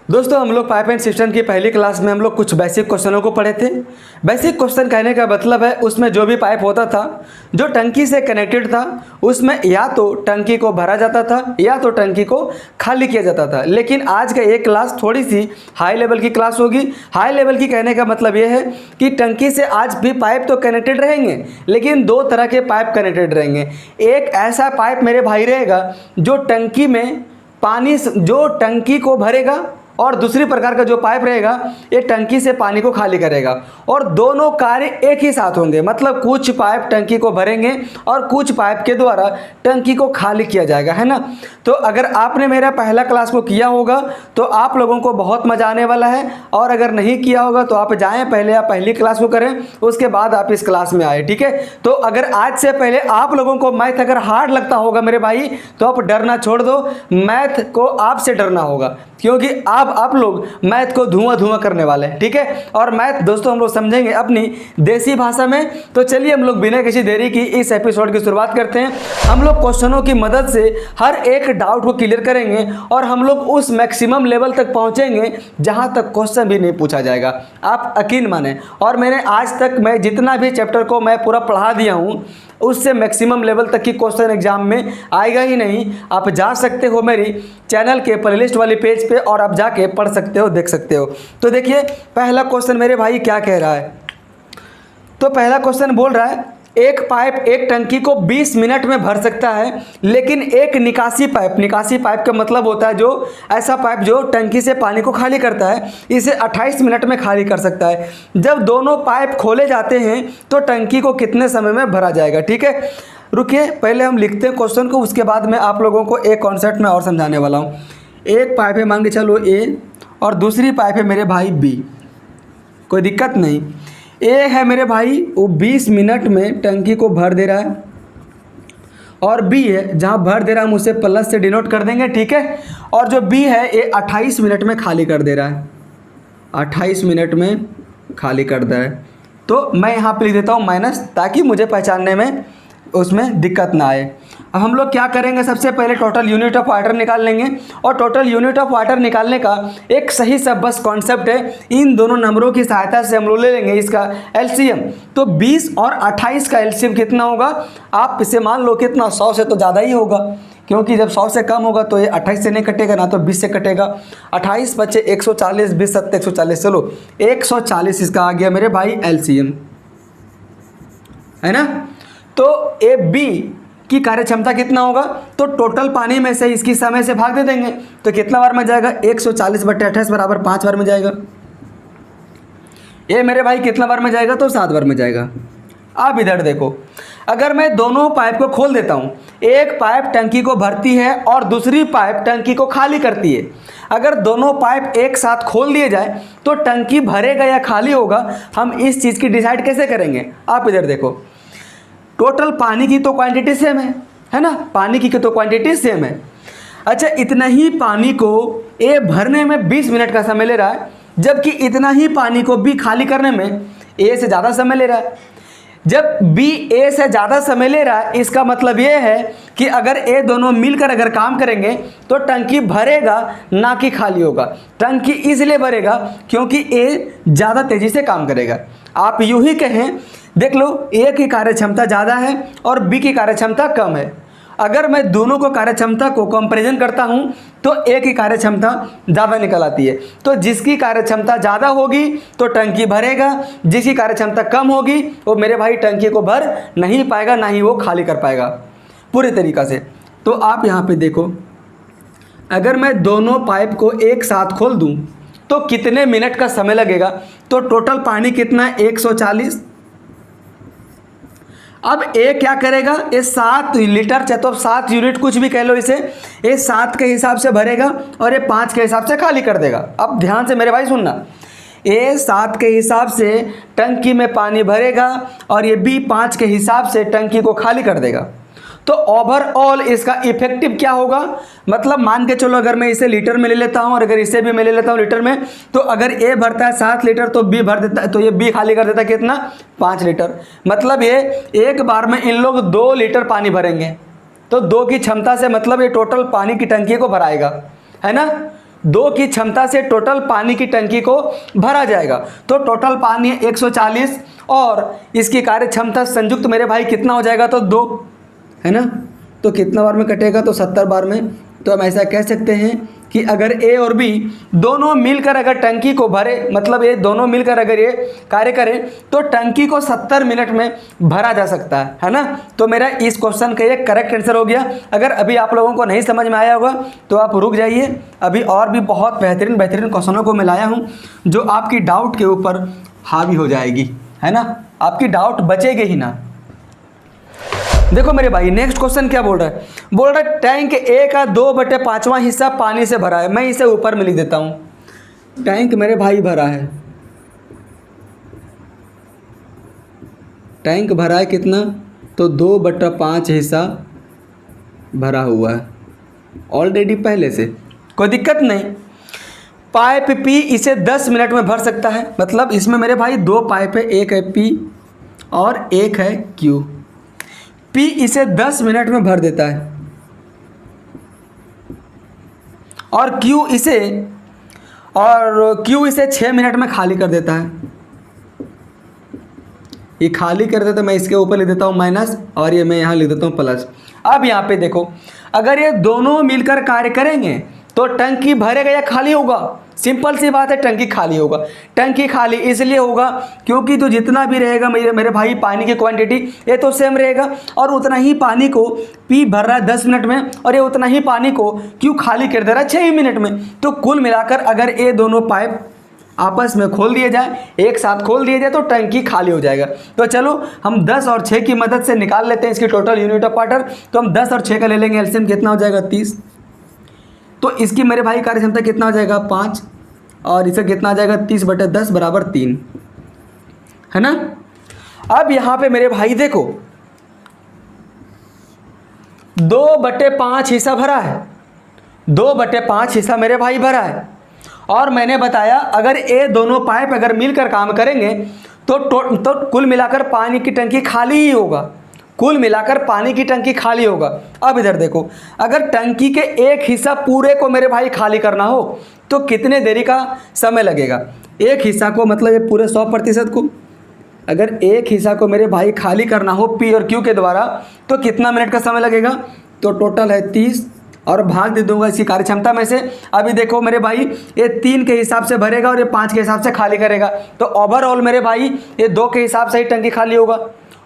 दोस्तों हम लोग पाइप एंड सिस्टम की पहली क्लास में हम लोग कुछ बेसिक क्वेश्चनों को पढ़े थे। बेसिक क्वेश्चन कहने का मतलब है उसमें जो भी पाइप होता था जो टंकी से कनेक्टेड था उसमें या तो टंकी को भरा जाता था या तो टंकी को खाली किया जाता था। लेकिन आज का ये क्लास थोड़ी सी हाई लेवल की क्लास होगी। हाई लेवल की कहने का मतलब ये है कि टंकी से आज भी पाइप तो कनेक्टेड रहेंगे, लेकिन दो तरह के पाइप कनेक्टेड रहेंगे। एक ऐसा पाइप मेरे भाई रहेगा जो टंकी में पानी जो टंकी को भरेगा, और दूसरी प्रकार का जो पाइप रहेगा ये टंकी से पानी को खाली करेगा, और दोनों कार्य एक ही साथ होंगे। मतलब कुछ पाइप टंकी को भरेंगे और कुछ पाइप के द्वारा टंकी को खाली किया जाएगा, है ना। तो अगर आपने मेरा पहला क्लास को किया होगा तो आप लोगों को बहुत मज़ा आने वाला है, और अगर नहीं किया होगा तो आप जाएं पहले आप पहली क्लास को करें, उसके बाद आप इस क्लास में आए, ठीक है। तो अगर आज से पहले आप लोगों को मैथ अगर हार्ड लगता होगा मेरे भाई तो आप डरना छोड़ दो। मैथ को आपसे डरना होगा, क्योंकि आप लोग मैथ को धुआं धुआं करने वाले हैं, ठीक है। और मैथ दोस्तों हम लोग समझेंगे अपनी देसी भाषा में। तो चलिए हम लोग बिना किसी देरी की इस एपिसोड की शुरुआत करते हैं। हम लोग क्वेश्चनों की मदद से हर एक डाउट को क्लियर करेंगे और हम लोग उस मैक्सिमम लेवल तक पहुंचेंगे जहां तक क्वेश्चन भी नहीं पूछा जाएगा, आप यकीन माने। और मैंने आज तक मैं जितना भी चैप्टर को मैं पूरा पढ़ा दिया हूं उससे मैक्सिमम लेवल तक की क्वेश्चन एग्जाम में आएगा ही नहीं। आप जा सकते हो मेरी चैनल के प्लेलिस्ट वाली पेज पे और आप जाके पढ़ सकते हो, देख सकते हो। तो देखिए पहला क्वेश्चन मेरे भाई क्या कह रहा है। तो पहला क्वेश्चन बोल रहा है एक पाइप एक टंकी को 20 मिनट में भर सकता है, लेकिन एक निकासी पाइप का मतलब होता है जो ऐसा पाइप जो टंकी से पानी को खाली करता है, इसे 28 मिनट में खाली कर सकता है। जब दोनों पाइप खोले जाते हैं तो टंकी को कितने समय में भरा जाएगा, ठीक है। रुकिए पहले हम लिखते हैं क्वेश्चन को, उसके बाद मैं आप लोगों को एक कॉन्सेप्ट में और समझाने वाला हूँ। एक पाइप है मान के चलो ए, और दूसरी पाइप है मेरे भाई बी, कोई दिक्कत नहीं। ए है मेरे भाई वो 20 मिनट में टंकी को भर दे रहा है, और बी है जहाँ भर दे रहा है हम उसे प्लस से डिनोट कर देंगे, ठीक है। और जो बी है ये 28 मिनट में खाली कर दे रहा है, 28 मिनट में खाली कर दे रहा है। तो मैं यहाँ पे लिख देता हूँ माइनस, ताकि मुझे पहचानने में उसमें दिक्कत ना आए। अब हम लोग क्या करेंगे, सबसे पहले टोटल यूनिट ऑफ वाटर निकाल लेंगे। और टोटल यूनिट ऑफ वाटर निकालने का एक सही सा बस कॉन्सेप्ट है, इन दोनों नंबरों की सहायता से हम लोग ले लेंगे इसका एलसीएम। तो 20 और 28 का एलसीएम कितना होगा, आप इसे मान लो कितना, 100 से तो ज़्यादा ही होगा, क्योंकि जब 100 से कम होगा तो ये 28 से नहीं कटेगा ना, तो 20 से कटेगा। 28 बच्चे 140, 20 सत्ते 140, चलो 140 इसका आ गया मेरे भाई एलसीएम, है ना। तो ए बी की कार्य क्षमता कितना होगा, तो टोटल पानी में से इसकी समय से भाग दे देंगे, तो कितना बार में जाएगा, 140/28 बराबर 5 बार में जाएगा। ये मेरे भाई कितना बार में जाएगा, तो 7 बार में जाएगा। अब इधर देखो, अगर मैं दोनों पाइप को खोल देता हूँ, एक पाइप टंकी को भरती है और दूसरी पाइप टंकी को खाली करती है। अगर दोनों पाइप एक साथ खोल दिए जाए तो टंकी भरेगा या खाली होगा, हम इस चीज़ की डिसाइड कैसे करेंगे। आप इधर देखो, टोटल पानी की तो क्वांटिटी सेम है ना, पानी की तो क्वांटिटी सेम है। अच्छा, इतना ही पानी को ए भरने में 20 मिनट का समय ले रहा है, जबकि इतना ही पानी को बी खाली करने में ए से ज़्यादा समय ले रहा है। जब बी ए से ज़्यादा समय ले रहा है, इसका मतलब ये है कि अगर ए दोनों मिलकर अगर काम करेंगे तो टंकी भरेगा ना कि खाली होगा। टंकी इसलिए भरेगा क्योंकि ए ज़्यादा तेज़ी से काम करेगा। आप यूँ ही कहें, देख लो, ए की कार्य क्षमता ज़्यादा है और बी की कार्य क्षमता कम है। अगर मैं दोनों को कार्य क्षमता को कंपैरिजन करता हूं तो ए की कार्य क्षमता ज़्यादा निकल आती है। तो जिसकी कार्य क्षमता ज़्यादा होगी तो टंकी भरेगा, जिसकी कार्य क्षमता कम होगी वो मेरे भाई टंकी को भर नहीं पाएगा, ना ही वो खाली कर पाएगा पूरे तरीक़ा से। तो आप यहाँ पे देखो, अगर मैं दोनों पाइप को एक साथ खोल दूँ तो कितने मिनट का समय लगेगा, तो टोटल पानी कितना है, 140। अब ए क्या करेगा, ये 7 लीटर, चाहे तो 7 यूनिट कुछ भी कह लो इसे, ये 7 के हिसाब से भरेगा और ये 5 के हिसाब से खाली कर देगा। अब ध्यान से मेरे भाई सुनना, ए 7 के हिसाब से टंकी में पानी भरेगा और ये बी 5 के हिसाब से टंकी को खाली कर देगा। तो ओवरऑल इसका इफेक्टिव क्या होगा, मतलब मान के चलो अगर मैं इसे लीटर में ले लेता हूँ और अगर इसे भी मैं ले लेता हूँ लीटर में, तो अगर ए भरता है 7 लीटर तो बी भर देता है, तो ये बी खाली कर देता है कितना, 5 लीटर। मतलब ये एक बार में इन लोग 2 लीटर पानी भरेंगे, तो 2 की क्षमता से मतलब ये टोटल पानी की टंकी को भराएगा, है ना। 2 की क्षमता से टोटल पानी की टंकी को भरा जाएगा। तो टोटल पानी है 140 और इसकी कार्य क्षमता संयुक्त मेरे भाई कितना हो जाएगा, तो 2 है ना। तो कितना बार में कटेगा, तो 70 बार में। तो हम ऐसा कह सकते हैं कि अगर ए और बी दोनों मिलकर अगर टंकी को भरे, मतलब ये दोनों मिलकर अगर ये कार्य करें तो टंकी को 70 मिनट में भरा जा सकता है ना। तो मेरा इस क्वेश्चन का ये करेक्ट आंसर हो गया। अगर अभी आप लोगों को नहीं समझ में आया होगा तो आप रुक जाइए, अभी और भी बहुत बेहतरीन क्वेश्चनों को मैं लाया हूँ जो आपकी डाउट के ऊपर हावी हो जाएगी, है ना, आपकी डाउट बचेगी ही ना। देखो मेरे भाई नेक्स्ट क्वेश्चन क्या बोल रहा है, टैंक ए का 2/5वां हिस्सा पानी से भरा है। मैं इसे ऊपर में लिख देता हूं। टैंक मेरे भाई भरा है, टैंक भरा है कितना, तो 2/5 हिस्सा भरा हुआ है ऑलरेडी पहले से, कोई दिक्कत नहीं। पाइप पी इसे 10 मिनट में भर सकता है, मतलब इसमें मेरे भाई 2 पाइप है, एक है पी और एक है क्यू। पी इसे 10 मिनट में भर देता है और क्यू इसे 6 मिनट में खाली कर देता है। ये खाली कर देता है, मैं इसके ऊपर लिख देता हूँ माइनस और ये मैं यहाँ लिख देता हूँ प्लस। अब यहाँ पे देखो, अगर ये दोनों मिलकर कार्य करेंगे तो टंकी भरेगा या खाली होगा, सिंपल सी बात है, टंकी खाली होगा। टंकी खाली इसलिए होगा क्योंकि तो जितना भी रहेगा मेरे भाई पानी की क्वांटिटी ये तो सेम रहेगा और उतना ही पानी को पी भर रहा है 10 मिनट में और ये उतना ही पानी को क्यों खाली कर दे रहा है 6 मिनट में। तो कुल मिलाकर अगर ये दोनों पाइप आपस में खोल दिए जाए, एक साथ खोल दिए जाए तो टंकी खाली हो जाएगा। तो चलो हम 10 और 6 की मदद से निकाल लेते हैं इसकी टोटल यूनिट ऑफ वाटर। तो हम 10 और 6 का ले लेंगे एलसीएम, कितना हो जाएगा 30। तो इसकी मेरे भाई कार्य क्षमता कितना हो जाएगा 5 और इसे कितना आ जाएगा 30/10 बराबर 3, है ना। अब यहाँ पे मेरे भाई देखो 2/5 हिस्सा भरा है, 2/5 हिस्सा मेरे भाई भरा है और मैंने बताया अगर ये दोनों पाइप अगर मिलकर काम करेंगे तो कुल मिलाकर पानी की टंकी खाली ही होगा, कुल मिलाकर पानी की टंकी खाली होगा। अब इधर देखो, अगर टंकी के एक हिस्सा पूरे को मेरे भाई खाली करना हो तो कितने देरी का समय लगेगा। एक हिस्सा को मतलब ये पूरे 100% को, अगर एक हिस्सा को मेरे भाई खाली करना हो पी और क्यू के द्वारा तो कितना मिनट का समय लगेगा। तो टोटल है 30 और भाग दे दूंगा इसकी कार्य क्षमता में से। अभी देखो मेरे भाई ये 3 के हिसाब से भरेगा और ये 5 के हिसाब से खाली करेगा। तो ओवरऑल मेरे भाई ये 2 के हिसाब से ही टंकी खाली होगा।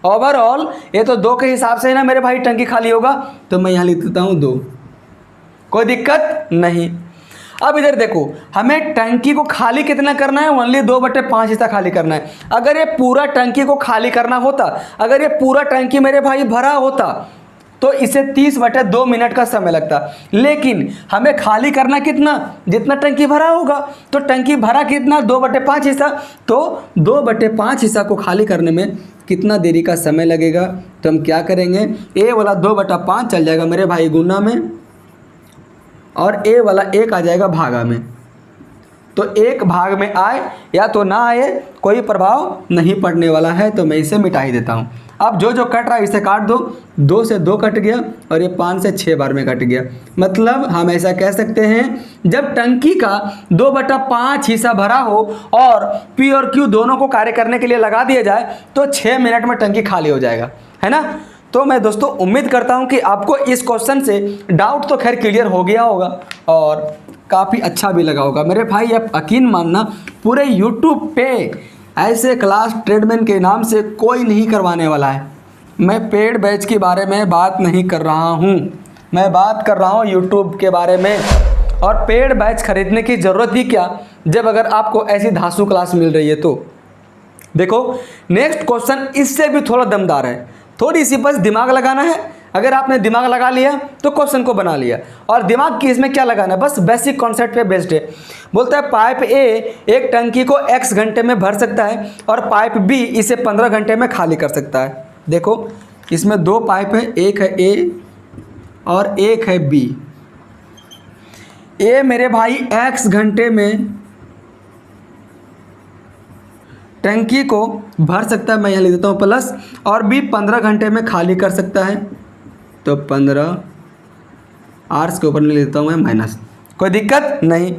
ओवरऑल ये तो 2 के हिसाब से ही ना मेरे भाई टंकी खाली होगा। तो मैं यहाँ लिख देता हूँ 2, कोई दिक्कत नहीं। अब इधर देखो हमें टंकी को खाली कितना करना है, ओनली 2/5 हिस्सा खाली करना है। अगर ये पूरा टंकी को खाली करना होता, अगर ये पूरा टंकी मेरे भाई भरा होता तो इसे 30/2 मिनट का समय लगता, लेकिन हमें खाली करना कितना, जितना टंकी भरा होगा। तो टंकी भरा कितना 2/5 हिस्सा, तो 2/5 हिस्सा को खाली करने में कितना देरी का समय लगेगा। तो हम क्या करेंगे, ए वाला 2/5 चल जाएगा मेरे भाई गुना में और ए वाला 1 आ जाएगा भागा में। तो 1 भाग में आए या तो ना आए कोई प्रभाव नहीं पड़ने वाला है, तो मैं इसे मिटा ही देता हूँ। अब जो जो कट रहा है इसे काट दो, 2 से 2 कट गया और ये 5 से 6 बार में कट गया। मतलब हम ऐसा कह सकते हैं जब टंकी का 2/5 हिस्सा भरा हो और पी और क्यू दोनों को कार्य करने के लिए लगा दिया जाए तो 6 मिनट में टंकी खाली हो जाएगा, है ना। तो मैं दोस्तों उम्मीद करता हूं कि आपको इस क्वेश्चन से डाउट तो खैर क्लियर हो गया होगा और काफ़ी अच्छा भी लगा होगा। मेरे भाई आप यकीन मानना, पूरे यूट्यूब पे ऐसे क्लास ट्रेडमैन के नाम से कोई नहीं करवाने वाला है। मैं पेड बैच के बारे में बात नहीं कर रहा हूँ, मैं बात कर रहा हूँ यूट्यूब के बारे में। और पेड बैच खरीदने की ज़रूरत ही क्या जब अगर आपको ऐसी धांसू क्लास मिल रही है। तो देखो नेक्स्ट क्वेश्चन इससे भी थोड़ा दमदार है, थोड़ी सी बस दिमाग लगाना है। अगर आपने दिमाग लगा लिया तो क्वेश्चन को बना लिया। और दिमाग की इसमें क्या लगाना है, बस बेसिक कॉन्सेप्ट पे बेस्ड है। बोलता है पाइप ए एक टंकी को x घंटे में भर सकता है और पाइप बी इसे 15 घंटे में खाली कर सकता है। देखो इसमें 2 पाइप है, एक है ए और एक है बी। ए मेरे भाई x घंटे में टंकी को भर सकता है, मैं यहाँ लिख देता हूँ प्लस, और बी 15 घंटे में खाली कर सकता है। तो 15 आर्स के ऊपर लिख देता हूँ मैं माइनस। कोई दिक्कत नहीं।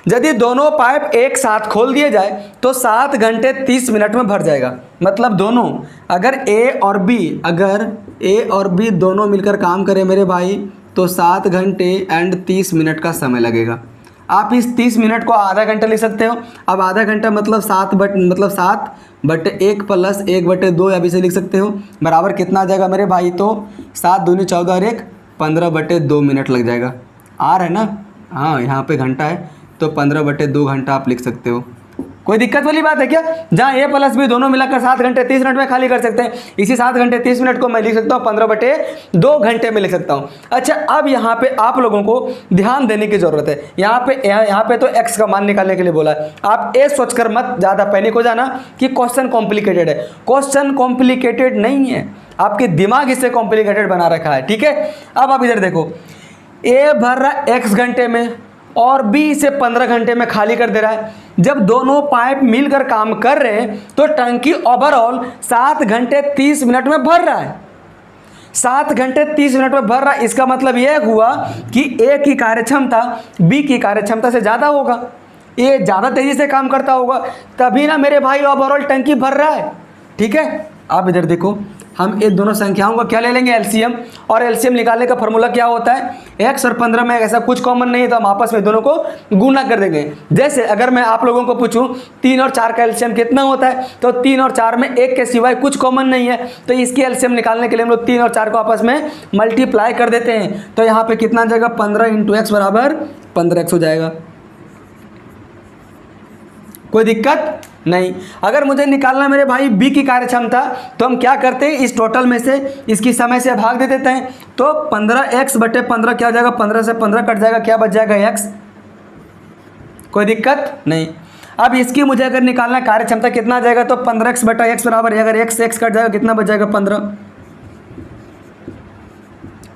यदि दोनों पाइप एक साथ खोल दिए जाए तो 7 घंटे 30 मिनट में भर जाएगा। मतलब दोनों, अगर ए और बी दोनों मिलकर काम करें मेरे भाई तो 7 घंटे एंड 30 मिनट का समय लगेगा। आप इस 30 मिनट को आधा घंटा लिख सकते हो। अब आधा घंटा मतलब 7 बटे 1 प्लस 1/2 आप इसे लिख सकते हो, बराबर कितना आ जाएगा मेरे भाई, तो 7 दूनी 14 और 1 15/2 मिनट लग जाएगा। आर है ना, हाँ यहाँ पे घंटा है तो 15/2 घंटा आप लिख सकते हो। कोई दिक्कत वाली बात है क्या? जहाँ ए प्लस बी दोनों मिलाकर 7 घंटे 30 मिनट में खाली कर सकते हैं, इसी 7 घंटे 30 मिनट को मैं लिख सकता हूँ 15/2 घंटे में लिख सकता हूँ। अच्छा, अब यहाँ पे आप लोगों को ध्यान देने की ज़रूरत है। यहाँ पे तो एक्स का मान निकालने के लिए बोला है। आप ये सोचकर मत ज़्यादा पैनिक हो जाना कि क्वेश्चन कॉम्प्लिकेटेड है। क्वेश्चन कॉम्प्लिकेटेड नहीं है, आपके दिमाग इसे कॉम्प्लिकेटेड बना रखा है, ठीक है। अब आप इधर देखो, ए भर रहा x घंटे में और बी इसे 15 घंटे में खाली कर दे रहा है। जब दोनों पाइप मिलकर काम कर रहे हैं तो टंकी ओवरऑल 7 घंटे 30 मिनट में भर रहा है। 7 घंटे 30 मिनट में भर रहा है, इसका मतलब यह हुआ कि ए की कार्यक्षमता बी की कार्यक्षमता से ज़्यादा होगा, ये ज़्यादा तेज़ी से काम करता होगा, तभी ना मेरे भाई ओवरऑल टंकी भर रहा है, ठीक है। आप इधर देखो, हम इन दोनों संख्याओं का क्या ले लेंगे, एलसीएम, और एलसीएम निकालने का फॉर्मूला क्या होता है, x और 15 में ऐसा कुछ कॉमन नहीं है तो हम आपस में दोनों को गुना कर देंगे। जैसे अगर मैं आप लोगों को पूछूं 3 और 4 का एलसीएम कितना होता है, तो 3 और 4 में 1 के सिवाय कुछ कॉमन नहीं है, तो इसकी एलसीएम निकालने के लिए हम लोग 3 और 4 को आपस में मल्टीप्लाई कर देते हैं। तो यहाँ पर कितना आ जाएगा, 15 × x बराबर 15x हो जाएगा। कोई दिक्कत नहीं। अगर मुझे निकालना मेरे भाई बी की कार्यक्षमता, तो हम क्या करते हैं, इस टोटल में से इसकी समय से भाग दे देते हैं, तो 15x/15 क्या हो जाएगा, 15 से 15 कट जाएगा, क्या बच जाएगा, x। कोई दिक्कत नहीं। अब इसकी मुझे अगर निकालना कार्यक्षमता कितना आ जाएगा, तो 15x/x बराबर, अगर x कट जाएगा कितना बच जाएगा, 15।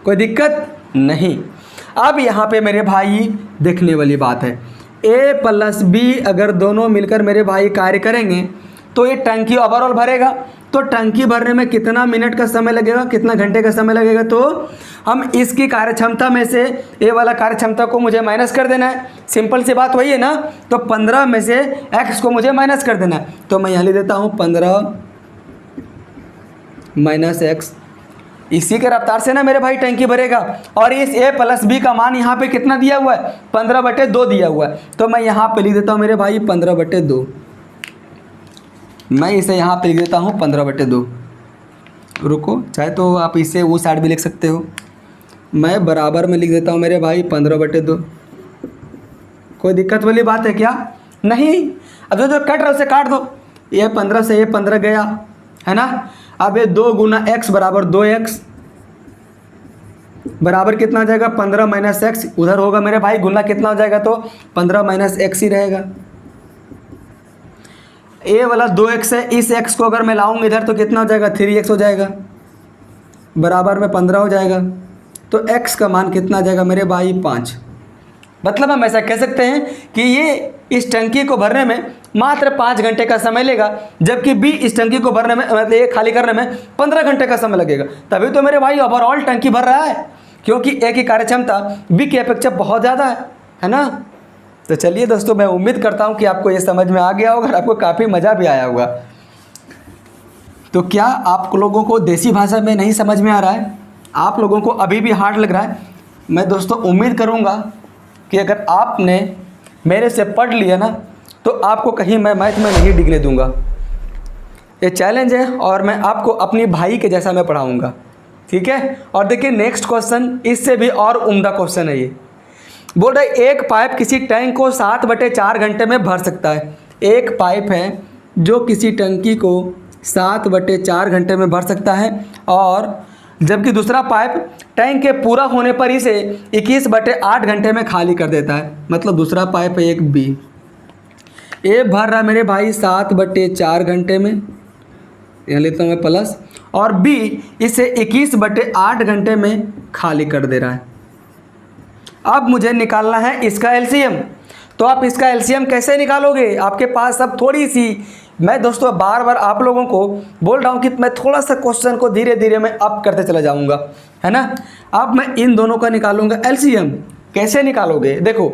कोई दिक्कत नहीं। अब यहाँ पे मेरे भाई देखने वाली बात है, ए प्लस बी अगर दोनों मिलकर मेरे भाई कार्य करेंगे तो ये टंकी ओवरऑल भरेगा, तो टंकी भरने में कितना मिनट का समय लगेगा, कितना घंटे का समय लगेगा, तो हम इसकी कार्यक्षमता में से ए वाला कार्यक्षमता को मुझे माइनस कर देना है। सिंपल सी बात वही है ना, तो 15 में से x को मुझे माइनस कर देना है, तो मैं यहाँ लिख देता हूँ 15 - x। इसी के रफ्तार से ना मेरे भाई टंकी भरेगा, और इस a प्लस बी का मान यहाँ पे कितना दिया हुआ है, 15/2 दिया हुआ है, तो मैं यहाँ पे लिख देता हूँ मेरे भाई 15/2। मैं इसे यहाँ पे लिख देता हूँ 15/2। रुको, चाहे तो आप इसे वो साइड भी लिख सकते हो, मैं बराबर में लिख देता हूँ मेरे भाई 15/2। कोई दिक्कत वाली बात है क्या? नहीं। अब जो कट रहा है उसे काट दो, ये 15 से ये 15 गया है ना। अब ये 2 × x बराबर 2x बराबर कितना आ जाएगा, 15 - x, उधर होगा मेरे भाई गुना कितना हो जाएगा, तो 15 - x ही रहेगा। ए वाला 2x है, इस x को अगर मैं लाऊंगा इधर तो कितना हो जाएगा, 3x हो जाएगा, बराबर में 15 हो जाएगा, तो x का मान कितना आ जाएगा मेरे भाई, 5। मतलब हम ऐसा कह सकते हैं कि ये इस टंकी को भरने में मात्र 5 घंटे का समय लेगा, जबकि बी इस टंकी को भरने में, मतलब ये खाली करने में 15 घंटे का समय लगेगा। तभी तो मेरे भाई ओवरऑल टंकी भर रहा है, क्योंकि ए की कार्यक्षमता बी की अपेक्षा बहुत ज़्यादा है ना। तो चलिए दोस्तों, मैं उम्मीद करता हूँ कि आपको ये समझ में आ गया होगा और आपको काफ़ी मज़ा भी आया होगा। तो क्या आप लोगों को देसी भाषा में नहीं समझ में आ रहा है, आप लोगों को अभी भी हार्ड लग रहा है? मैं दोस्तों उम्मीद करूँगा कि अगर आपने मेरे से पढ़ लिया ना, तो आपको कहीं मैं मैथ में नहीं डिग्री दूंगा। ये चैलेंज है और मैं आपको अपनी भाई के जैसा मैं पढ़ाऊंगा, ठीक है। और देखिए नेक्स्ट क्वेश्चन, इससे भी और उम्दा क्वेश्चन है। ये बोल रहा है एक पाइप किसी टैंक को 7/4 घंटे में भर सकता है। एक पाइप है जो किसी टंकी को 7/4 घंटे में भर सकता है, और जबकि दूसरा पाइप टैंक के पूरा होने पर इसे 21/8 घंटे में खाली कर देता है। मतलब दूसरा पाइप है एक बी, ए भर रहा है मेरे भाई 7/4 घंटे में, यहाँ लेता हूँ मैं प्लस, और बी इसे 21/8 घंटे में खाली कर दे रहा है। अब मुझे निकालना है इसका एलसीएम। तो आप इसका एलसीएम कैसे निकालोगे? आपके पास अब थोड़ी सी, मैं दोस्तों बार बार आप लोगों को बोल रहा हूँ कि मैं थोड़ा सा क्वेश्चन को धीरे धीरे मैं अप करते चला जाऊँगा, है ना। अब मैं इन दोनों का निकालूंगा एलसीएम, कैसे निकालोगे? देखो,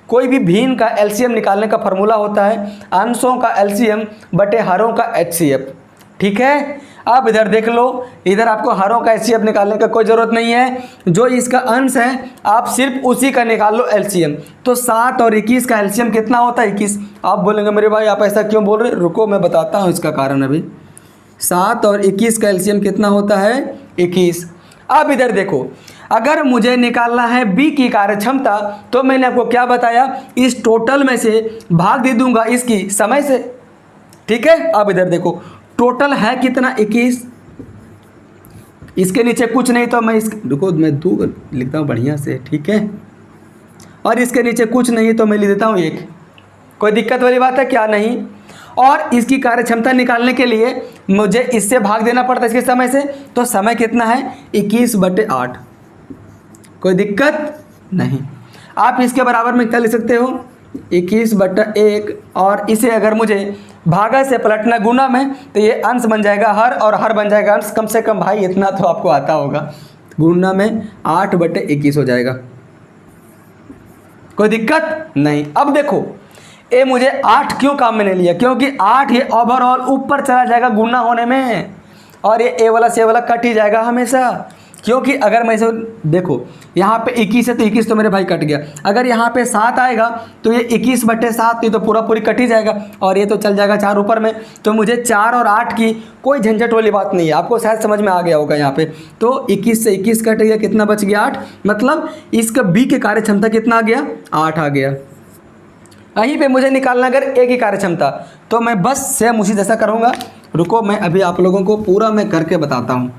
कोई भी भिन्न का एलसीएम निकालने का फॉर्मूला होता है अंशों का एलसीएम बटे हरों का एचसीएफ। ठीक है, अब इधर देख लो, इधर आपको हरों का एचसीएफ निकालने का कोई ज़रूरत नहीं है, जो इसका अंश है आप सिर्फ उसी का निकाल लो एलसीएम। तो 7 और 21 का एलसीएम कितना होता है? 21। आप बोलेंगे मेरे भाई आप ऐसा क्यों बोल रहे? रुको मैं बताता हूँ इसका कारण। अभी 7 और 21 का एलसीएम कितना होता है? 21। अब इधर देखो, अगर मुझे निकालना है बी की कार्यक्षमता, तो मैंने आपको क्या बताया, इस टोटल में से भाग दे दूंगा इसकी समय से। ठीक है, अब इधर देखो टोटल है कितना? 21। इसके नीचे कुछ नहीं तो मैं रुको मैं 2 लिखता हूँ बढ़िया से। ठीक है, और इसके नीचे कुछ नहीं तो मैं लिख देता हूँ 1। कोई दिक्कत वाली बात है क्या? नहीं। और इसकी कार्यक्षमता निकालने के लिए मुझे इससे भाग देना पड़ता है इसके समय से, तो समय कितना है? 21/8। कोई दिक्कत नहीं। आप इसके बराबर में क्या लिख सकते हो? 21/1, और इसे अगर मुझे भागा से पलटना गुना में, तो ये अंश बन जाएगा हर, और हर बन जाएगा अंश। कम से कम भाई इतना तो आपको आता होगा, गुना में 8/21 हो जाएगा। कोई दिक्कत नहीं। अब देखो ए मुझे 8 क्यों काम में नहीं लिया? क्योंकि 8 ये ओवरऑल ऊपर चला जाएगा गुना होने में, और ये ए वाला से वाला कट ही जाएगा हमेशा। क्योंकि अगर मैं इसे देखो, यहाँ पे 21 है तो 21 तो मेरे भाई कट गया। अगर यहाँ पे 7 आएगा तो ये 21/7, ये तो पूरा पूरी कट ही जाएगा, और ये तो चल जाएगा 4 ऊपर में। तो मुझे 4 और 8 की कोई झंझट वाली बात नहीं है। आपको शायद समझ में आ गया होगा यहाँ पे। तो 21 से 21 कट गया, कितना बच गया? 8। मतलब इसका बी की कार्यक्षमता कितना आ गया? 8 आ गया। यहीं पे मुझे निकालना अगर ए की कार्यक्षमता, तो मैं बस सेम उसी जैसा करूँगा। रुको मैं अभी आप लोगों को पूरा मैं करके बताता हूँ।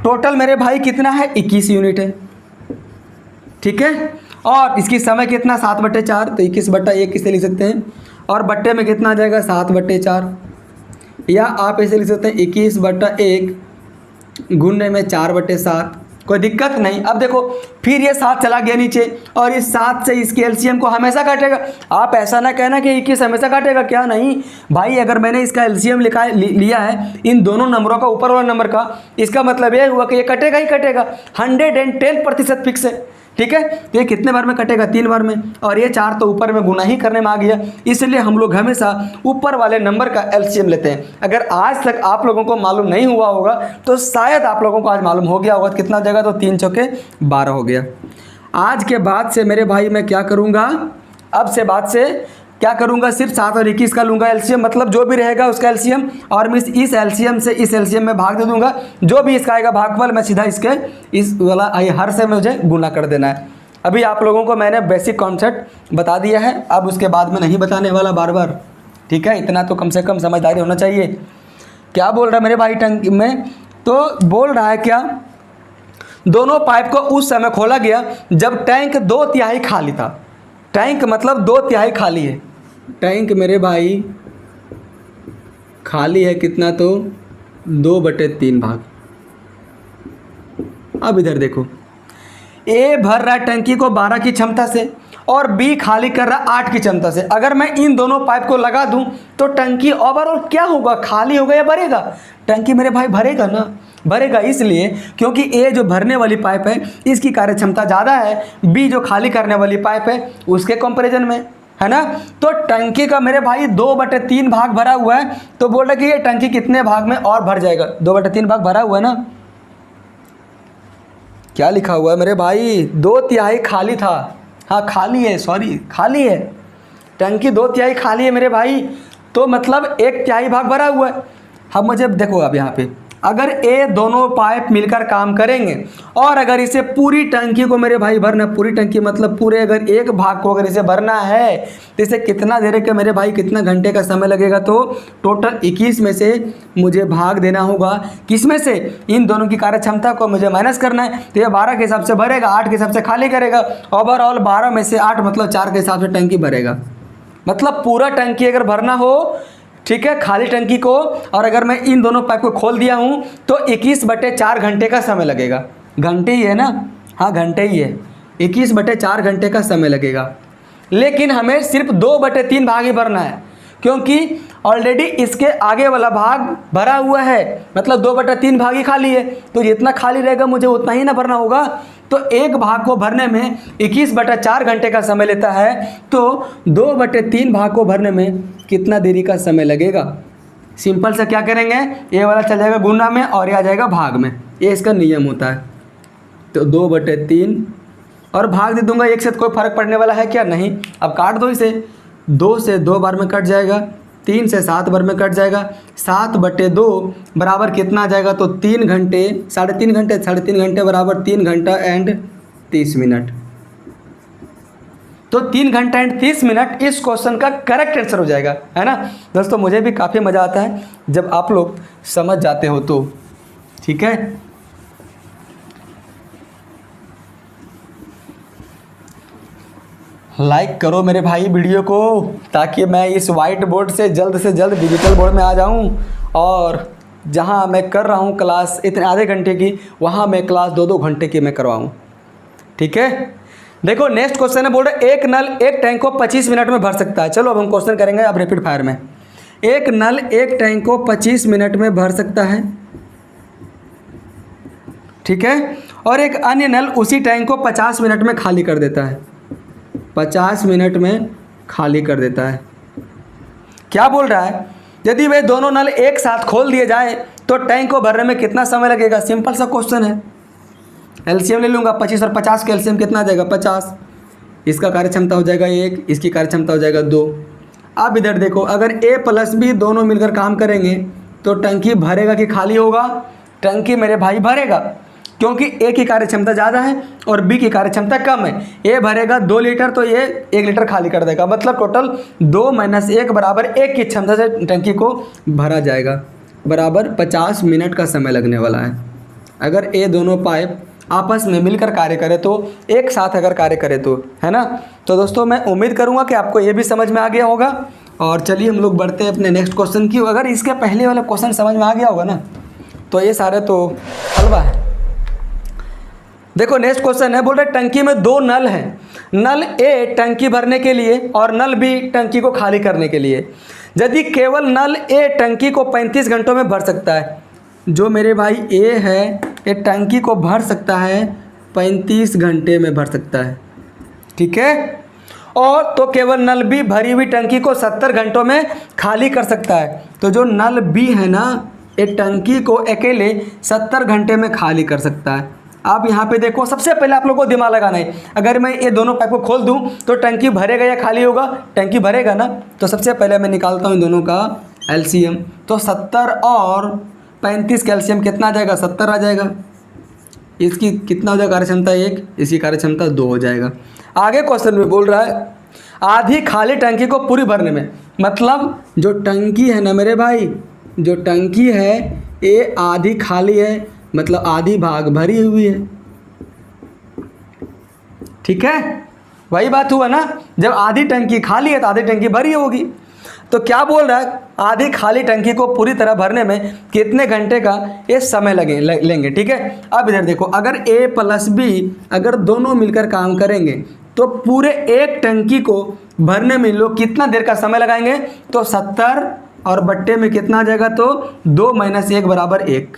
टोटल मेरे भाई कितना है? 21 यूनिट है। ठीक है, और इसकी समय कितना? 7/4, तो 21/1 इसे लिख सकते हैं, और बट्टे में कितना आ जाएगा? 7/4, या आप इसे लिख सकते हैं 21/1 गुने में 4/7। कोई दिक्कत नहीं। अब देखो फिर ये 7 चला गया नीचे, और इस 7 से इसके एलसीएम को हमेशा काटेगा। आप ऐसा ना कहना कि 21 हमेशा काटेगा, क्या नहीं भाई। अगर मैंने इसका एलसीएम लिया है इन दोनों नंबरों का, ऊपर वाला नंबर का, इसका मतलब ये हुआ कि ये कटेगा ही कटेगा। 110% फिक्स है। ठीक है, तो ये कितने बार में कटेगा? 3 बार में, और ये 4 तो ऊपर में गुना ही करने में आ गया। इसलिए हम लोग हमेशा ऊपर वाले नंबर का एलसीएम लेते हैं। अगर आज तक आप लोगों को मालूम नहीं हुआ होगा तो शायद आप लोगों को आज मालूम हो गया होगा। कितना जगह? तो 3 चौके 12 हो गया। आज के बाद से मेरे भाई मैं क्या करूँगा? अब से बाद से क्या करूँगा? सिर्फ 7 और 21 का लूँगा एलसीएम, मतलब जो भी रहेगा उसका एलसीएम, और मैं इस एलसीएम से इस एलसीएम में भाग दे दूँगा। जो भी इसका आएगा भागफल, मैं सीधा इसके इस वाला हर से मुझे गुना कर देना है। अभी आप लोगों को मैंने बेसिक कॉन्सेप्ट बता दिया है, अब उसके बाद में नहीं बताने वाला बार बार। ठीक है, इतना तो कम से कम समझदारी होना चाहिए। क्या बोल रहा है मेरे भाई टंकी में? तो बोल रहा है क्या, दोनों पाइप को उस समय खोला गया जब टैंक 2/3 खाली था। टैंक मतलब 2/3 खाली है। टैंक मेरे भाई खाली है कितना? तो 2/3 भाग। अब इधर देखो, ए भर रहा है टंकी को 12 की क्षमता से, और बी खाली कर रहा 8 की क्षमता से। अगर मैं इन दोनों पाइप को लगा दूं तो टंकी ओवरऑल क्या होगा? खाली होगा या भरेगा? टंकी मेरे भाई भरेगा ना। भरेगा इसलिए क्योंकि ए जो भरने वाली पाइप है इसकी कार्यक्षमता ज़्यादा है, बी जो खाली करने वाली पाइप है उसके कंपैरिजन में, है ना। तो टंकी का मेरे भाई 2/3 भाग भरा हुआ है। तो बोल रहा कि ये टंकी कितने भाग में और भर जाएगा? 2/3 भाग भरा हुआ है ना। क्या लिखा हुआ है मेरे भाई? 2/3 खाली था। हाँ खाली है, सॉरी खाली है। टंकी 2/3 खाली है मेरे भाई, तो मतलब 1/3 भाग भरा हुआ है। अब मुझे देखो, अब यहाँ पे अगर ये दोनों पाइप मिलकर काम करेंगे, और अगर इसे पूरी टंकी को मेरे भाई भरना, पूरी टंकी मतलब पूरे अगर एक भाग को अगर इसे भरना है तो इसे कितना देर के मेरे भाई कितना घंटे का समय लगेगा? तो टोटल 21 में से मुझे भाग देना होगा किस में से? इन दोनों की कार्यक्षमता को मुझे माइनस करना है। तो ये 12 के हिसाब से भरेगा, 8 के हिसाब से खाली करेगा। ओवरऑल 12 में से 8 मतलब 4 के हिसाब से टंकी भरेगा। मतलब पूरा टंकी अगर भरना हो, ठीक है, खाली टंकी को, और अगर मैं इन दोनों पाइप को खोल दिया हूं तो 21/4 घंटे का समय लगेगा। घंटे ही है ना? हाँ घंटे ही है। 21/4 घंटे का समय लगेगा। लेकिन हमें सिर्फ 2/3 भाग ही भरना है, क्योंकि ऑलरेडी इसके आगे वाला भाग भरा हुआ है। मतलब 2/3 भाग ही खाली है, तो जितना खाली रहेगा मुझे उतना ही ना भरना होगा। तो एक भाग को भरने में 21/4 घंटे का समय लेता है, तो 2/3 भाग को भरने में कितना देरी का समय लगेगा। सिंपल से क्या करेंगे, ये वाला चल जाएगा गुना में और ये आ जाएगा भाग में, ये इसका नियम होता है। तो 2/3 और भाग दे दूंगा, एक से कोई फर्क पड़ने वाला है क्या, नहीं। अब काट दो इसे, 2 से 2 बार में कट जाएगा, 3 से 7 बार में कट जाएगा, 7/2 बराबर कितना आ जाएगा, तो 3 घंटे, 3.5 घंटे, 3.5 घंटे बराबर 3 घंटा एंड 30 मिनट। तो 3 घंटा एंड 30 मिनट इस क्वेश्चन का करेक्ट आंसर हो जाएगा, है ना। दोस्तों मुझे भी काफ़ी मज़ा आता है जब आप लोग समझ जाते हो तो, ठीक है। लाइक करो मेरे भाई वीडियो को, ताकि मैं इस वाइट बोर्ड से जल्द डिजिटल बोर्ड में आ जाऊं, और जहां मैं कर रहा हूं क्लास इतने आधे घंटे की, वहां मैं क्लास 2-2 घंटे की मैं करवाऊं, ठीक है। देखो नेक्स्ट क्वेश्चन है, बोल रहे एक नल एक टैंक को 25 मिनट में भर सकता है। चलो अब हम क्वेश्चन करेंगे अब रैपिड फायर में। एक नल एक टैंक को 25 मिनट में भर सकता है, ठीक है, और एक अन्य नल उसी टैंक को 50 मिनट में खाली कर देता है। 50 मिनट में खाली कर देता है। क्या बोल रहा है, यदि वे दोनों नल एक साथ खोल दिए जाए तो टैंक को भरने में कितना समय लगेगा। सिंपल सा क्वेश्चन है, एलसीएम ले लूँगा, 25 और 50 का एलसीएम कितना आ जाएगा 50। इसका कार्यक्षमता हो जाएगा 1, इसकी कार्यक्षमता हो जाएगा 2। अब इधर देखो, अगर ए प्लस बी दोनों मिलकर काम करेंगे तो टंकी भरेगा कि खाली होगा। टंकी मेरे भाई भरेगा, क्योंकि ए की कार्यक्षमता ज़्यादा है और बी की कार्यक्षमता कम है। ए भरेगा 2 लीटर तो ये 1 लीटर खाली कर देगा, मतलब टोटल 2 - 1 बराबर 1 की क्षमता से टंकी को भरा जाएगा, बराबर 50 मिनट का समय लगने वाला है। अगर ये दोनों पाइप आपस में मिलकर कार्य करे तो, एक साथ अगर कार्य करे तो, है ना। तो दोस्तों मैं उम्मीद करूँगा कि आपको ये भी समझ में आ गया होगा। और चलिए हम लोग बढ़ते हैं अपने नेक्स्ट क्वेश्चन की। अगर इसके पहले वाला क्वेश्चन समझ में आ गया होगा ना, तो ये सारे तो हलवा है। देखो नेक्स्ट क्वेश्चन है, बोल रहे टंकी में 2 नल हैं। नल ए टंकी भरने के लिए और नल बी टंकी को खाली करने के लिए। यदि केवल नल ए टंकी को 35 घंटों में भर सकता है, जो मेरे भाई ए है ये टंकी को भर सकता है 35 घंटे में भर सकता है, ठीक है। और तो केवल नल बी भरी हुई टंकी को 70 घंटों में खाली कर सकता है। तो जो नल बी है ना, ये टंकी को अकेले 70 घंटे में खाली कर सकता है। आप यहाँ पे देखो, सबसे पहले आप लोगों को दिमाग लगाना है, अगर मैं ये दोनों पाइप को खोल दूँ तो टंकी भरेगा या खाली होगा। टंकी भरेगा ना, तो सबसे पहले मैं निकालता हूँ इन दोनों का एलसीएम। तो 70 और 35 का एलसीएम कितना आ जाएगा, 70 आ जाएगा। इसकी कितना हो जाएगा कार्यक्षमता 1, इसकी कार्यक्षमता 2 हो जाएगा। आगे क्वेश्चन में बोल रहा है आधी खाली टंकी को पूरी भरने में, मतलब जो टंकी है ना मेरे भाई, जो टंकी है ये आधी खाली है, मतलब आधी भाग भरी हुई है, ठीक है। वही बात हुआ ना, जब आधी टंकी खाली है तो आधी टंकी भरी होगी। तो क्या बोल रहा है, आधी खाली टंकी को पूरी तरह भरने में कितने घंटे का ये समय लेंगे, ठीक है। अब इधर देखो, अगर ए प्लस बी अगर दोनों मिलकर काम करेंगे तो पूरे एक टंकी को भरने में लोग कितना देर का समय लगाएंगे, तो 70 और बट्टे में कितना आ जाएगा, तो 2 - 1 बराबर 1,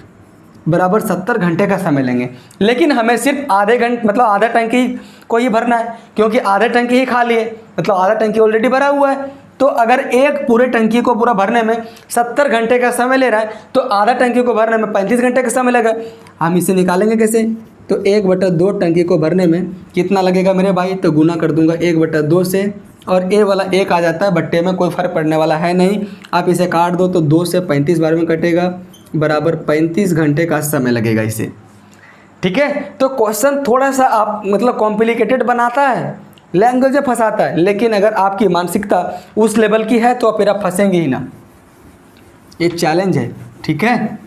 बराबर 70 घंटे का समय लेंगे। लेकिन हमें सिर्फ आधे घंटे, मतलब आधा टंकी को ही भरना है, क्योंकि आधा टंकी ही खाली है, मतलब आधा टंकी ऑलरेडी भरा हुआ है। तो अगर एक पूरे टंकी को पूरा भरने में 70 घंटे का समय ले रहा है, तो आधा टंकी को भरने में 35 घंटे का समय लगा। हम इसे निकालेंगे कैसे, तो 1/2 टंकी को भरने में कितना लगेगा मेरे भाई, तो गुना कर दूंगा 1/2 से, और ए वाला 1 आ जाता है बट्टे में, कोई फर्क पड़ने वाला है नहीं। आप इसे काट दो तो 2 से 35 बार में कटेगा, बराबर 35 घंटे का समय लगेगा इसे, ठीक है। तो क्वेश्चन थोड़ा सा आप मतलब कॉम्प्लिकेटेड बनाता है, लैंग्वेज में फंसाता है, लेकिन अगर आपकी मानसिकता उस लेवल की है तो फिर आप फंसेंगे ही ना। ये चैलेंज है, ठीक है।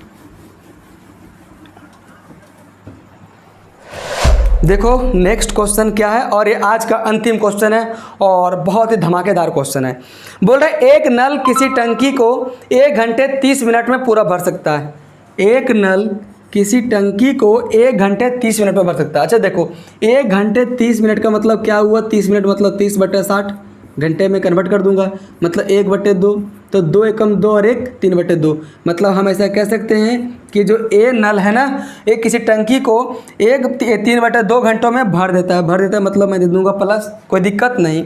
देखो नेक्स्ट क्वेश्चन क्या है, और ये आज का अंतिम क्वेश्चन है और बहुत ही धमाकेदार क्वेश्चन है। बोल रहे एक नल किसी टंकी को 1 घंटे 30 मिनट में पूरा भर सकता है। एक नल किसी टंकी को 1 घंटे 30 मिनट में भर सकता है। अच्छा देखो, 1 घंटे 30 मिनट का मतलब क्या हुआ, 30 मिनट मतलब 30/60 घंटे में कन्वर्ट कर दूंगा, मतलब 1/2, तो 2 एकम 2 और 1 3/2। मतलब हम ऐसा कह सकते हैं कि जो ए नल है ना, एक किसी टंकी को 3/2 घंटों में भर देता है। मतलब मैं दे दूंगा प्लस, कोई दिक्कत नहीं।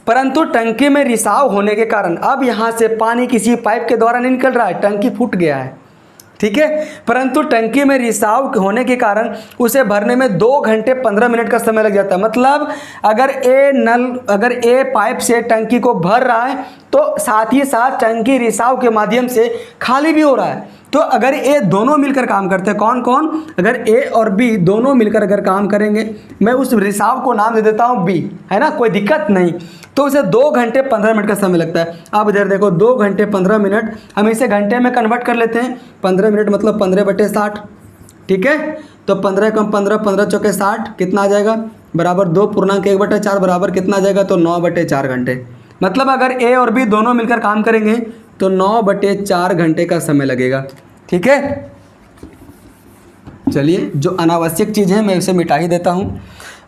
परंतु टंकी में रिसाव होने के कारण अब यहाँ से पानी किसी पाइप के द्वारा नहीं निकल रहा है, टंकी फूट गया है, ठीक है। परंतु टंकी में रिसाव होने के कारण उसे भरने में 2 घंटे 15 मिनट का समय लग जाता है। मतलब अगर ए पाइप से टंकी को भर रहा है तो साथ ही साथ टंकी रिसाव के माध्यम से खाली भी हो रहा है। तो अगर ए दोनों मिलकर काम करते हैं, कौन कौन, अगर ए और बी दोनों मिलकर अगर काम करेंगे, मैं उस रिसाव को नाम दे देता हूँ बी, है ना, कोई दिक्कत नहीं। तो उसे 2 घंटे 15 मिनट का समय लगता है। अब इधर देखो 2 घंटे 15 मिनट, हम इसे घंटे में कन्वर्ट कर लेते हैं। 15 मिनट मतलब 15/60, ठीक है। तो 15 कम 15, 15 चौके 60, कितना आ जाएगा, बराबर 2.1/4 बराबर कितना आ जाएगा, तो 9/4 घंटे। मतलब अगर ए और बी दोनों मिलकर काम करेंगे तो 9/4 घंटे का समय लगेगा, ठीक है। चलिए, जो अनावश्यक चीज़ है मैं इसे मिटा ही देता हूँ।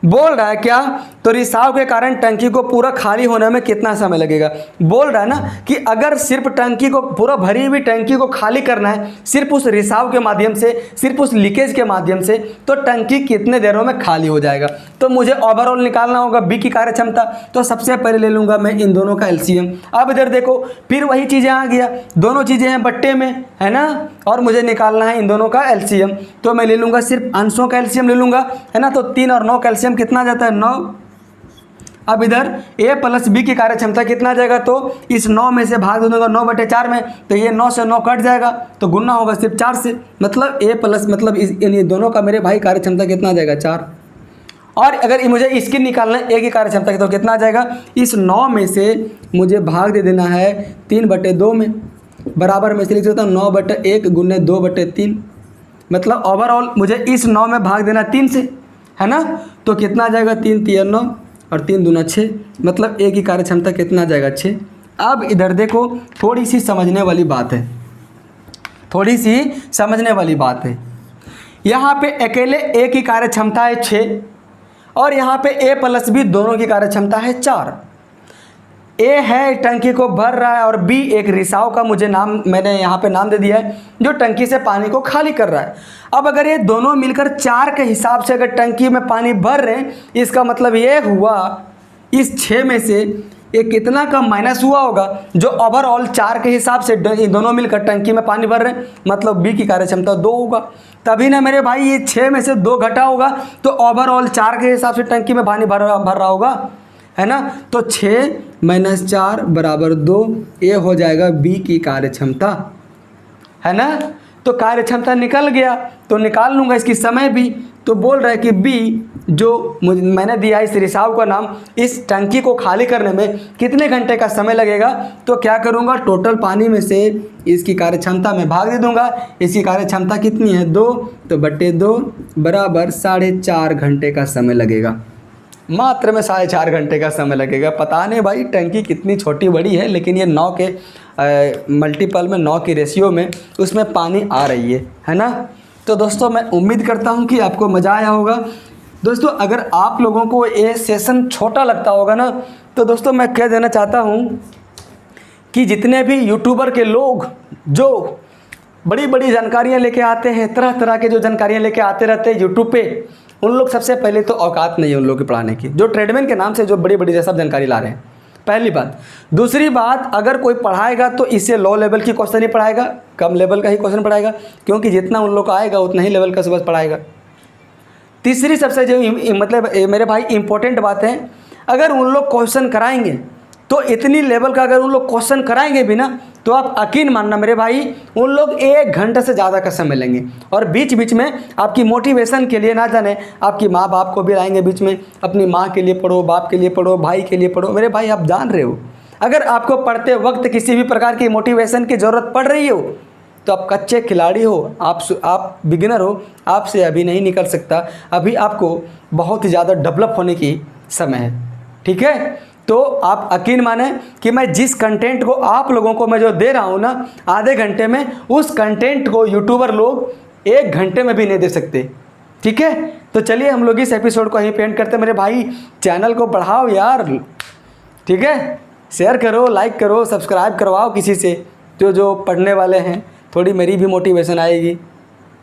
बोल रहा है क्या, तो रिसाव के कारण टंकी को पूरा खाली होने में कितना समय लगेगा। बोल रहा है ना कि अगर सिर्फ टंकी को, पूरा भरी हुई टंकी को खाली करना है सिर्फ उस रिसाव के माध्यम से, सिर्फ उस लीकेज के माध्यम से, तो टंकी कितने देरों में खाली हो जाएगा। तो मुझे ओवरऑल निकालना होगा बी की कार्य क्षमता। तो सबसे पहले ले लूँगा मैं इन दोनों का एलसीएम। अब इधर देखो फिर वही चीज़ें आ गया, दोनों चीज़ें हैं बट्टे में, है ना, और मुझे निकालना है इन दोनों का एलसीएम। तो मैं ले लूँगा सिर्फ अंशों का एलसीएम ले लूँगा, है ना। तो 3 और 9 का एलसीएम कितना आ जाता है, 9। अब इधर a प्लस बी की कार्य क्षमता कितना आ जाएगा, तो इस 9 में से भाग दे दूंगा 9/4 में, तो ये 9 से 9 कट जाएगा, तो गुना होगा सिर्फ 4 से। मतलब a प्लस, मतलब इन दोनों का मेरे भाई कार्य क्षमता कितना आ जाएगा, 4। और अगर मुझे इसकी निकालना है a की कार्य क्षमता, तो कितना आ जाएगा, इस 9 में से मुझे भाग दे देना है 3/2 में, बराबर में से लिख सकता हूँ 9/1 गुने 2/3। मतलब ओवरऑल मुझे इस 9 में भाग देना 3 से, है ना। तो कितना आ जाएगा, 3 3 9 और 3 दूना 6। मतलब ए की कार्य क्षमता कितना आ जाएगा, 6। अब इधर देखो थोड़ी सी समझने वाली बात है, थोड़ी सी समझने वाली बात है। यहाँ पे अकेले ए की कार्य क्षमता है 6 और यहाँ पे ए प्लस बी दोनों की कार्य क्षमता है 4। ए है टंकी को भर रहा है और बी एक रिसाव का मैंने यहाँ पे नाम दे दिया है, जो टंकी से पानी को खाली कर रहा है। अब अगर ये दोनों मिलकर 4 के हिसाब से अगर टंकी में पानी भर रहे हैं, इसका मतलब ये हुआ इस 6 में से ये कितना का माइनस हुआ होगा, जो ओवरऑल 4 के हिसाब से दोनों मिलकर टंकी में पानी भर रहे हैं, मतलब बी की कार्य क्षमता 2 होगा। तभी ना मेरे भाई ये 6 में से 2 घटा होगा, तो ओवरऑल 4 के हिसाब से टंकी में पानी भर रहा होगा, है ना। तो 6 - 4 बराबर 2, ये हो जाएगा बी की कार्य क्षमता, है ना। तो कार्य क्षमता निकल गया, तो निकाल लूँगा इसकी समय भी। तो बोल रहा है कि बी, जो मैंने दिया इस रिसाव का नाम, इस टंकी को खाली करने में कितने घंटे का समय लगेगा। तो क्या करूँगा, टोटल पानी में से इसकी कार्य क्षमता में भाग दे दूँगा। इसकी कार्य क्षमता कितनी है, 2, तो बटे 2 बराबर 4.5 घंटे का समय लगेगा। मात्र में 4.5 घंटे का समय लगेगा। पता नहीं भाई टंकी कितनी छोटी बड़ी है, लेकिन ये 9 के मल्टीपल में, 9 की रेशियो में उसमें पानी आ रही है ना। तो दोस्तों मैं उम्मीद करता हूँ कि आपको मज़ा आया होगा। दोस्तों अगर आप लोगों को ये सेशन छोटा लगता होगा ना, तो दोस्तों मैं कह देना चाहता हूँ कि जितने भी यूट्यूबर के लोग जो बड़ी बड़ी जानकारियाँ लेके आते हैं, तरह तरह के जो जानकारियाँ लेके आते रहते हैं यूट्यूब पे, उन लोग सबसे पहले तो औकात नहीं है उन लोग की पढ़ाने की, जो ट्रेडमैन के नाम से जो बड़ी बड़ी सब जानकारी ला रहे हैं, पहली बात। दूसरी बात, अगर कोई पढ़ाएगा तो इससे लो लेवल की क्वेश्चन ही पढ़ाएगा, कम लेवल का ही क्वेश्चन पढ़ाएगा, क्योंकि जितना उन लोग का आएगा उतना ही लेवल का सिलेबस पढ़ाएगा। तीसरी सबसे जो मतलब मेरे भाई इंपॉर्टेंट बात है, अगर उन लोग क्वेश्चन कराएंगे तो इतनी लेवल का अगर उन लोग क्वेश्चन कराएंगे भी ना, तो आप यकीन मानना मेरे भाई, उन लोग 1 घंटे से ज़्यादा का समय लेंगे। और बीच बीच में आपकी मोटिवेशन के लिए, ना जाने आपकी माँ बाप को भी लाएंगे बीच में, अपनी माँ के लिए पढ़ो, बाप के लिए पढ़ो, भाई के लिए पढ़ो। मेरे भाई आप जान रहे हो, अगर आपको पढ़ते वक्त किसी भी प्रकार की मोटिवेशन की ज़रूरत पड़ रही हो, तो आप कच्चे खिलाड़ी हो, आप बिगिनर हो, आपसे अभी नहीं निकल सकता। अभी आपको बहुत ही ज़्यादा डेवलप होने की समय है, ठीक है। तो आप यकीन माने कि मैं जिस कंटेंट को आप लोगों को मैं जो दे रहा हूँ ना, आधे घंटे में, उस कंटेंट को यूट्यूबर लोग 1 घंटे में भी नहीं दे सकते, ठीक है। तो चलिए हम लोग इस एपिसोड को यहीं पे एंड करते हैं। मेरे भाई चैनल को बढ़ाओ यार, ठीक है, शेयर करो, लाइक करो, सब्सक्राइब करवाओ किसी से, जो पढ़ने वाले हैं, थोड़ी मेरी भी मोटिवेशन आएगी।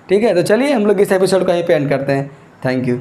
ठीक है, तो चलिए हम लोग इस एपिसोड को यहीं पे एंड करते हैं। Thank you.